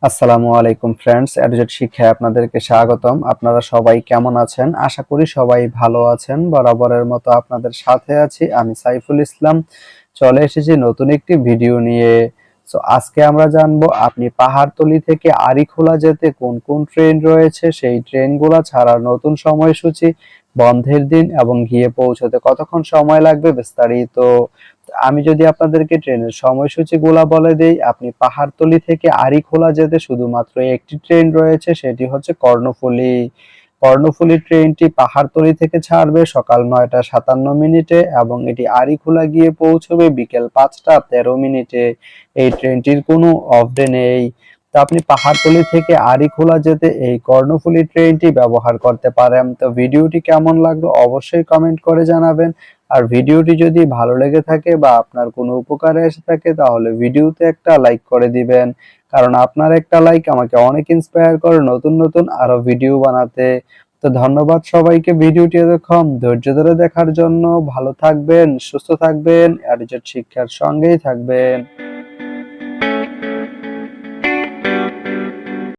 আসসালামু আলাইকুম ফ্রেন্ডস, এডুজেট শিক্ষায় আপনাদেরকে স্বাগতম। আপনারা সবাই কেমন আছেন? আশা করি সবাই ভালো আছেন। বরাবরের মতো আপনাদের সাথে আছি আমি সাইফুল ইসলাম। চলে এসেছি নতুন একটি ভিডিও নিয়ে। আজকে আমরা জানবো আপনি পাহাড়তলি থেকে আরিখোলা যেতে কোন কোন ট্রেন রয়েছে, সেই ট্রেনগুলো ছাড়ার নতুন সময়সূচি, বন্ধের দিন এবং গিয়ে পৌঁছতে কতক্ষণ সময় লাগবে বিস্তারিত। আমি যদি আপনাদেরকে ট্রেনের সময়সূচিগুলা বলে দেই, আপনি পাহাড়তলি থেকে আরিখোলা যেতে শুধুমাত্র একটি ট্রেন রয়েছে, সেটি হচ্ছে কর্ণফুলী। কর্ণফুলী ট্রেনটি পাহাড়তলি থেকে ছাড়বে সকাল 9টা 57 মিনিটে এবং এটি আরিখোলা গিয়ে পৌঁছবে বিকেল 5টা 13 মিনিটে। এই ট্রেনটির কোনো অফ ডে নেই। তো আপনি পাহাড়তলি থেকে আরিখোলা যেতে এই কর্ণফুলী ট্রেনটি ব্যবহার করতে পারেন। তো ভিডিওটি কেমন লাগলো অবশ্যই কমেন্ট করে জানাবেন। আর ভিডিওটি যদি ভালো লেগে থাকে বা আপনার কোনো উপকারে এসে থাকে তাহলে ভিডিওতে একটা লাইক করে দিবেন, কারণ আপনার একটা লাইক আমাকে অনেক ইন্সপায়ার করে নতুন নতুন আরো ভিডিও বানাতে। তো ধন্যবাদ সবাইকে ভিডিওটি এতক্ষণ ধৈর্য ধরে দেখার জন্য। ভালো থাকবেন, সুস্থ থাকবেন, এডুকেট শিক্ষার সঙ্গেই থাকবেন।